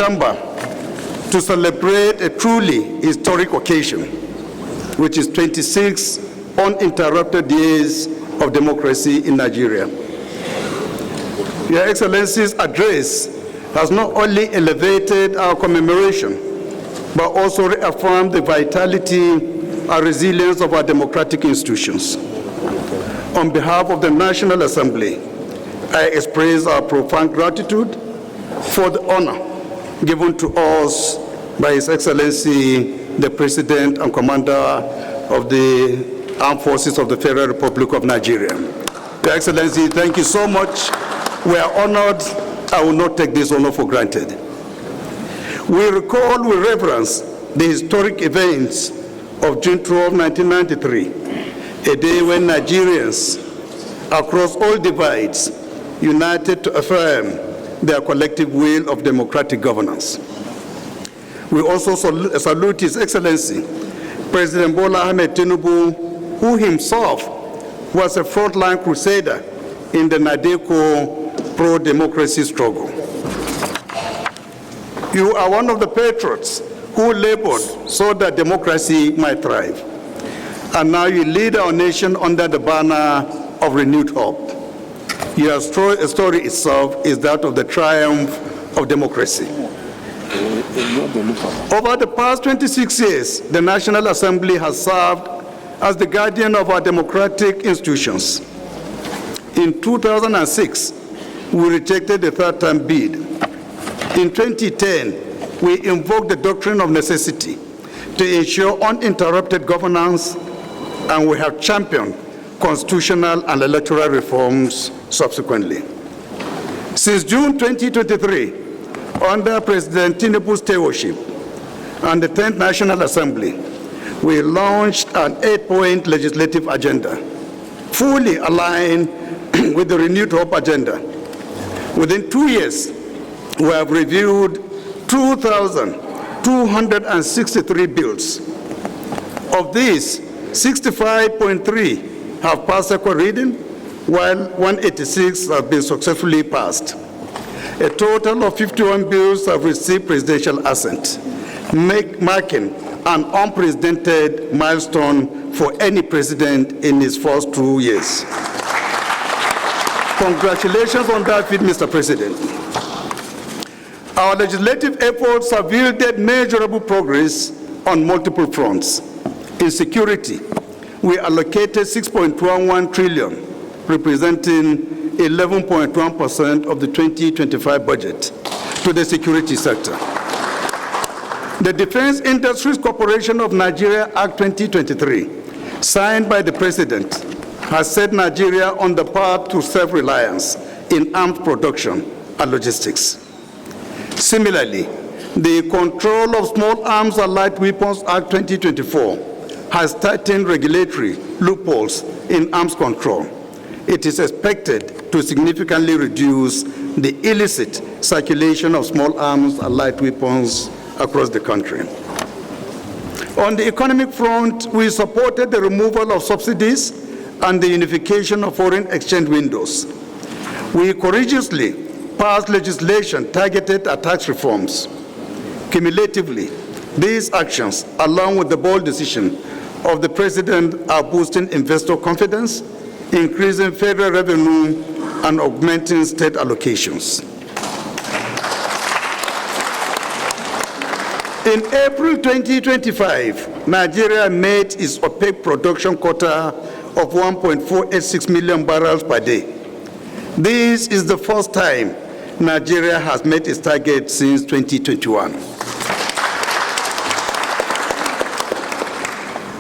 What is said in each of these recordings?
chamber to celebrate a truly historic occasion, which is 26 uninterrupted years of democracy in Nigeria. Your Excellency's address has not only elevated our commemoration, but also reaffirmed the vitality and resilience of our democratic institutions. On behalf of the National Assembly, I express our profound gratitude for the honor given to us by His Excellency, the President and Commander of the Armed Forces of the Federal Republic of Nigeria. Your Excellency, thank you so much. We are honored. I will not take this honor for granted. We recall with reverence the historic events of June 12, 1993, a day when Nigerians across all divides united to affirm their collective will of democratic governance. We also salute His Excellency, President Bola Ahmed Tinubu, who himself was a frontline crusader in the Nadeco pro-democracy struggle. You are one of the patriots who labored so that democracy might thrive. And now you lead our nation under the banner of renewed hope. Your story itself is that of the triumph of democracy. Over the past 26 years, the National Assembly has served as the guardian of our democratic institutions. In 2006, we rejected the third-term bid. In 2010, we invoked the doctrine of necessity to ensure uninterrupted governance, and we have championed constitutional and electoral reforms subsequently. Since June 2023, under President Tinubu's stewardship and the 10th National Assembly, we launched an 8-point legislative agenda, fully aligned with the renewed hope agenda. Within 2 years, we have reviewed 2,263 bills. Of these, 65.3 have passed second reading, while 186 have been successfully passed. A total of 51 bills have received presidential assent, marking an unprecedented milestone for any president in his first 2 years. Congratulations on that feat, Mr. President. Our legislative efforts have yielded measurable progress on multiple fronts. In security, we allocated 6.11 trillion, representing 11.1% of the 2025 budget, to the security sector. The Defense Industries Corporation of Nigeria Act 2023, signed by the President, has set Nigeria on the path to self-reliance in arms production and logistics. Similarly, the Control of Small Arms and Light Weapons Act 2024 has tightened regulatory loopholes in arms control. It is expected to significantly reduce the illicit circulation of small arms and light weapons across the country. On the economic front, we supported the removal of subsidies and the unification of foreign exchange windows. We courageously passed legislation targeted at tax reforms. Cumulatively, these actions, along with the bold decision of the President, are boosting investor confidence, increasing federal revenue, and augmenting state allocations. In April 2025, Nigeria met its OPEC production quota of 1.486 million barrels per day. This is the first time Nigeria has met its target since 2021.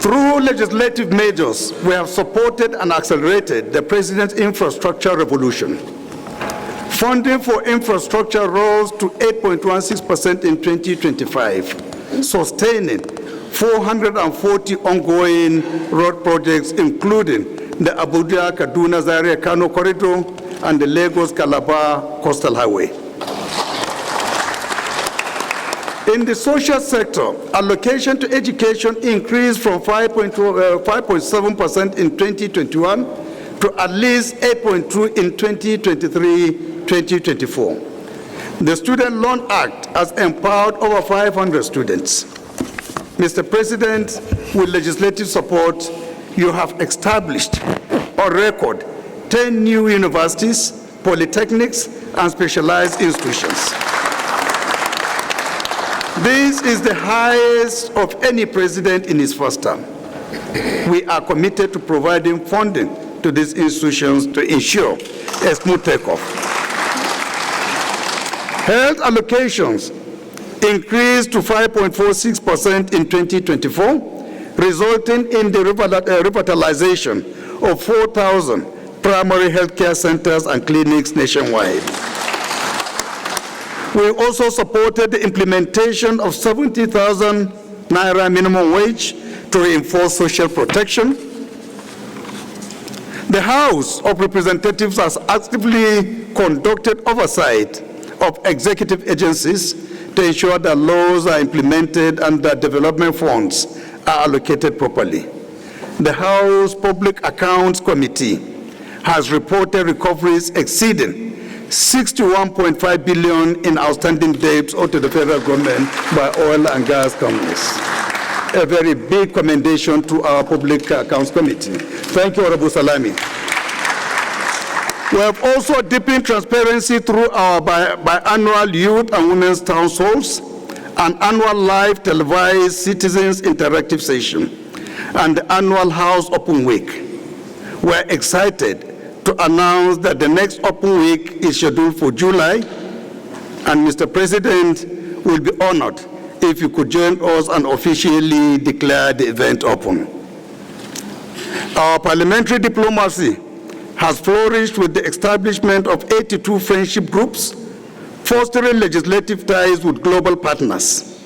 Through legislative measures, we have supported and accelerated the President's infrastructure revolution. Funding for infrastructure rose to 8.16% in 2025, sustaining 440 ongoing road projects, including the Abuja-Kaduna-Zaria-Kano corridor and the Lagos-Calabar Coastal Highway. In the social sector, allocation to education increased from 5.7% in 2021 to at least 8.2% in 2023-2024. The Student Loan Act has empowered over 500 students. Mr. President, with legislative support, you have established on record 10 new universities, polytechnics, and specialized institutions. This is the highest of any president in his first term. We are committed to providing funding to these institutions to ensure a smooth takeoff. Health allocations increased to 5.46% in 2024, resulting in the revitalization of 4,000 primary healthcare centers and clinics nationwide. We also supported the implementation of 70,000 Naira minimum wage to reinforce social protection. The House of Representatives has actively conducted oversight of executive agencies to ensure that laws are implemented and that development funds are allocated properly. The House Public Accounts Committee has reported recoveries exceeding 61.5 billion in outstanding debts owed to the federal government by oil and gas companies. A very big commendation to our Public Accounts Committee. Thank you, Honorable Salami. We have also deepened transparency through our biannual youth and women's town halls, an annual live televised citizens interactive session, and the annual House Open Week. We're excited to announce that the next Open Week is scheduled for July, and Mr. President will be honored if you could join us and officially declare the event open. Our parliamentary diplomacy has flourished with the establishment of 82 friendship groups, fostering legislative ties with global partners.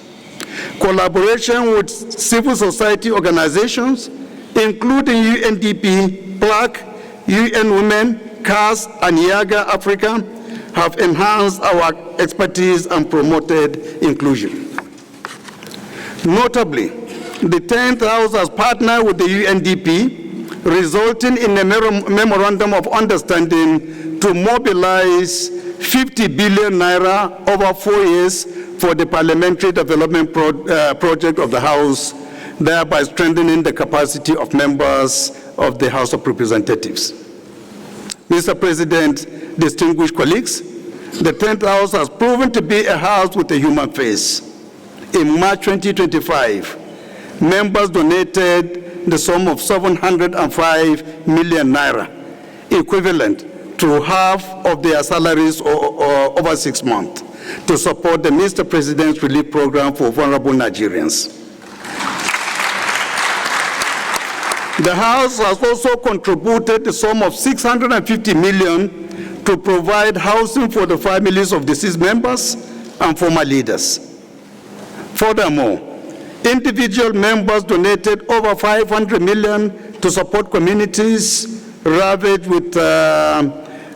Collaboration with civil society organizations, including UNDP, PLAC, UN Women, CAS, and YAGA Africa, have enhanced our expertise and promoted inclusion. Notably, the 10th House has partnered with the UNDP, resulting in a memorandum of understanding to mobilize 50 billion naira over 4 years for the parliamentary development project of the House, thereby strengthening the capacity of members of the House of Representatives. Mr. President, distinguished colleagues, the 10th House has proven to be a house with a human face. In March 2025, members donated the sum of 705 million naira, equivalent to half of their salaries over 6 months, to support the Mr. President's relief program for vulnerable Nigerians. The House has also contributed the sum of 650 million to provide housing for the families of deceased members and former leaders. Furthermore, individual members donated over 500 million to support communities ravaged with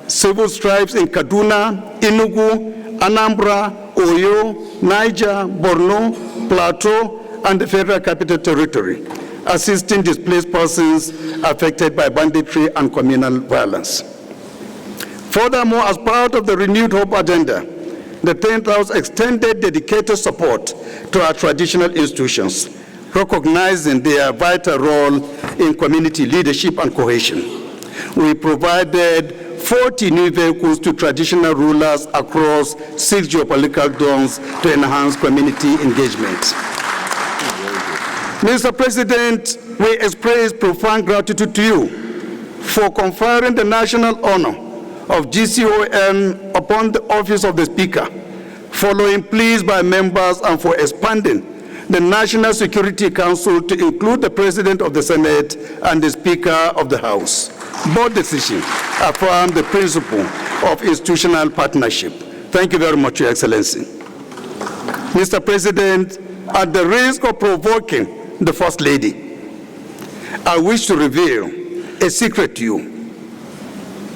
civil strifes in Kaduna, Enugu, Anambra, Oyo, Niger, Borno, Plateau, and the Federal Capital Territory, assisting displaced persons affected by banditry and communal violence. Furthermore, as part of the Renewed Hope agenda, the 10th House extended dedicated support to our traditional institutions, recognizing their vital role in community leadership and cohesion. We provided 40 new vehicles to traditional rulers across 6 geopolitical zones to enhance community engagement. Mr. President, we express profound gratitude to you for conferring the national honor of GCON upon the office of the Speaker, following pleas by members, and for expanding the National Security Council to include the President of the Senate and the Speaker of the House. Both decisions affirm the principle of institutional partnership. Thank you very much, Your Excellency. Mr. President, at the risk of provoking the First Lady, I wish to reveal a secret to you.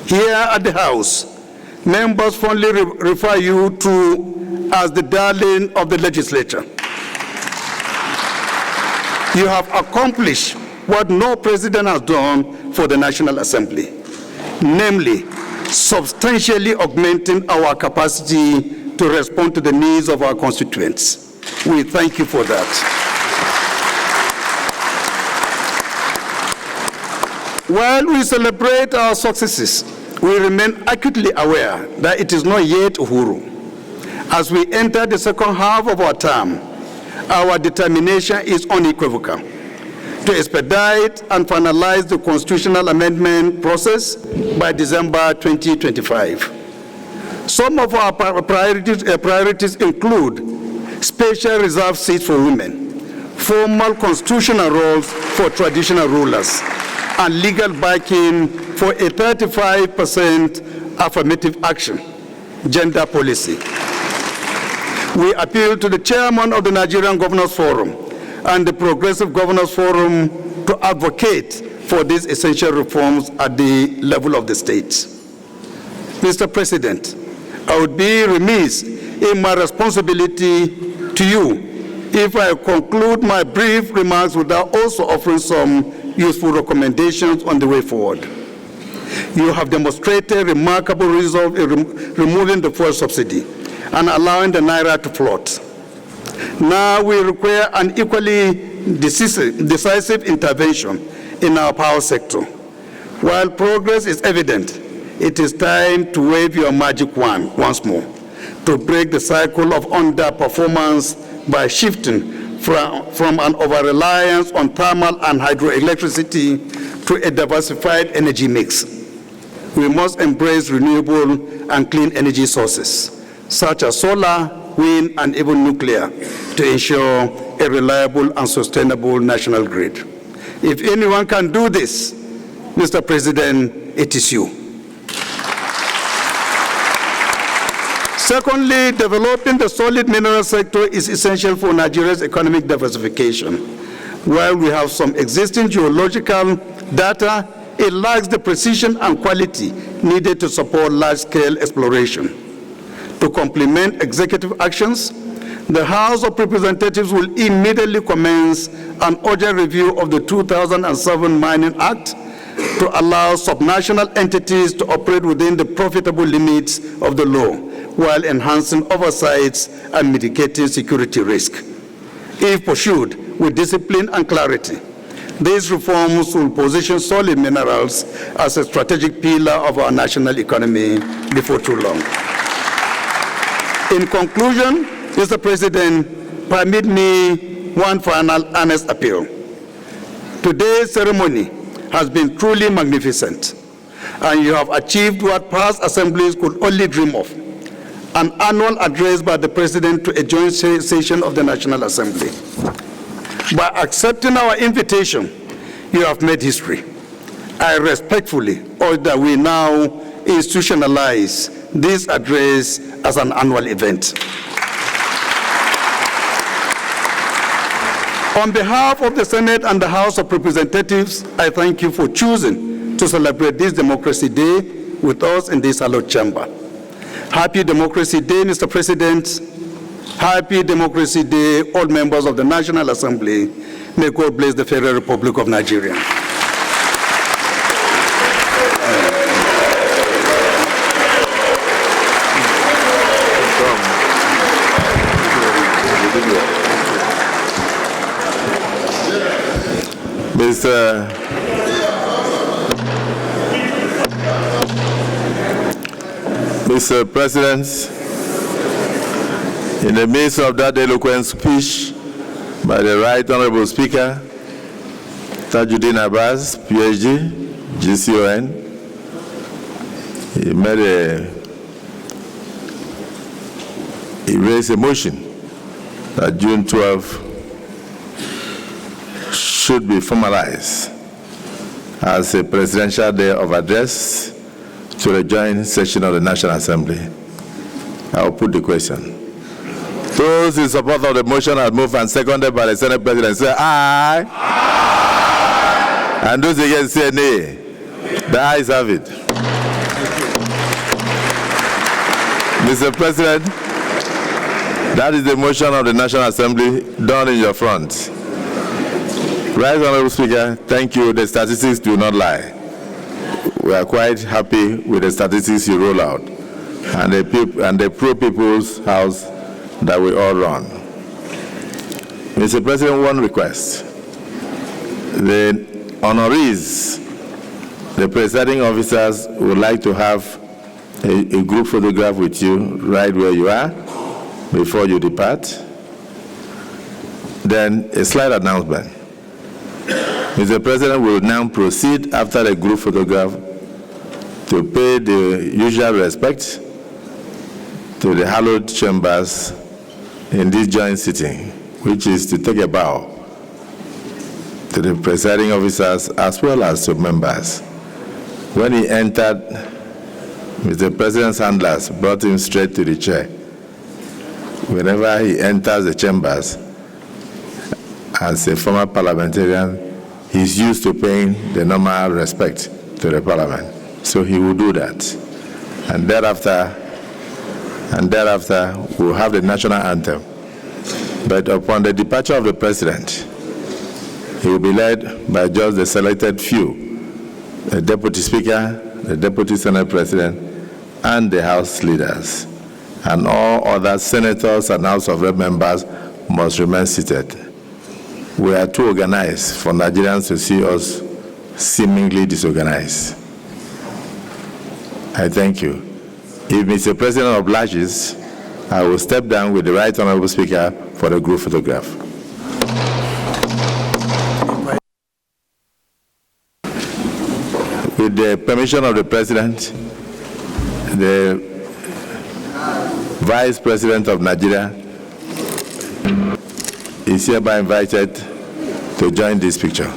Here at the House, members fondly refer you to as the darling of the legislature. You have accomplished what no president has done for the National Assembly, namely substantially augmenting our capacity to respond to the needs of our constituents. We thank you for that. While we celebrate our successes, we remain acutely aware that it is not yet Uhuru. As we enter the second half of our term, our determination is unequivocal to expedite and finalize the constitutional amendment process by December 2025. Some of our priorities include special reserved seats for women, formal constitutional roles for traditional rulers, and legal backing for a 35% affirmative action gender policy. We appeal to the chairman of the Nigerian Governors Forum and the Progressive Governors Forum to advocate for these essential reforms at the level of the state. Mr. President, I would be remiss in my responsibility to you if I conclude my brief remarks without also offering some useful recommendations on the way forward. You have demonstrated remarkable resolve in removing the fuel subsidy and allowing the Naira to float. Now we require an equally decisive intervention in our power sector. While progress is evident, it is time to wave your magic wand once more to break the cycle of underperformance by shifting from an over-reliance on thermal and hydroelectricity to a diversified energy mix. We must embrace renewable and clean energy sources, such as solar, wind, and even nuclear, to ensure a reliable and sustainable national grid. If anyone can do this, Mr. President, it is you. Secondly, developing the solid mineral sector is essential for Nigeria's economic diversification. While we have some existing geological data, it lacks the precision and quality needed to support large-scale exploration. To complement executive actions, the House of Representatives will immediately commence an urgent review of the 2007 Mining Act to allow subnational entities to operate within the profitable limits of the law, while enhancing oversights and mitigating security risk. If pursued with discipline and clarity, these reforms will position solid minerals as a strategic pillar of our national economy before too long. In conclusion, Mr. President, permit me one final honest appeal. Today's ceremony has been truly magnificent, and you have achieved what past assemblies could only dream of: an annual address by the President to a joint session of the National Assembly. By accepting our invitation, you have made history. I respectfully urge that we now institutionalize this address as an annual event. On behalf of the Senate and the House of Representatives, I thank you for choosing to celebrate this Democracy Day with us in this hallowed chamber. Happy Democracy Day, Mr. President. Happy Democracy Day, all members of the National Assembly. May God bless the Federal Republic of Nigeria. Mr. President, in the midst of that eloquent speech by the Right Honorable Speaker, Tajuddin Abbas, PhD, GCON, he raised a motion that June 12 should be formalized as a presidential day of address to the joint session of the National Assembly. I will put the question. Those in support of the motion as moved and seconded by the Senate President say aye. Aye. And those against say nay. The ayes have it. Mr. President, that is the motion of the National Assembly done in your front. Right Honorable Speaker, thank you. The statistics do not lie. We are quite happy with the statistics you roll out. and the pro-people's house that we all run. Mr. President, one request. The honorees, the presiding officers, would like to have a group photograph with you right where you are before you depart. Then a slight announcement. Mr. President will now proceed after the group photograph to pay the usual respect to the hallowed chambers in this joint sitting, which is to take a bow to the presiding officers as well as to members. When he entered, Mr. President's handlers brought him straight to the chair. Whenever he enters the chambers, as a former parliamentarian, he's used to paying the normal respect to the parliament. So he will do that. And thereafter, we'll have the national anthem. But upon the departure of the president, he will be led by just the selected few, the deputy speaker, the deputy senate president, and the house leaders. And all other senators and House of Rep members must remain seated. We are too organized for Nigerians to see us seemingly disorganized. I thank you. If Mr. President obliges, I will step down with the Right Honorable Speaker for the group photograph. With the permission of the President, the Vice President of Nigeria is hereby invited to join this picture.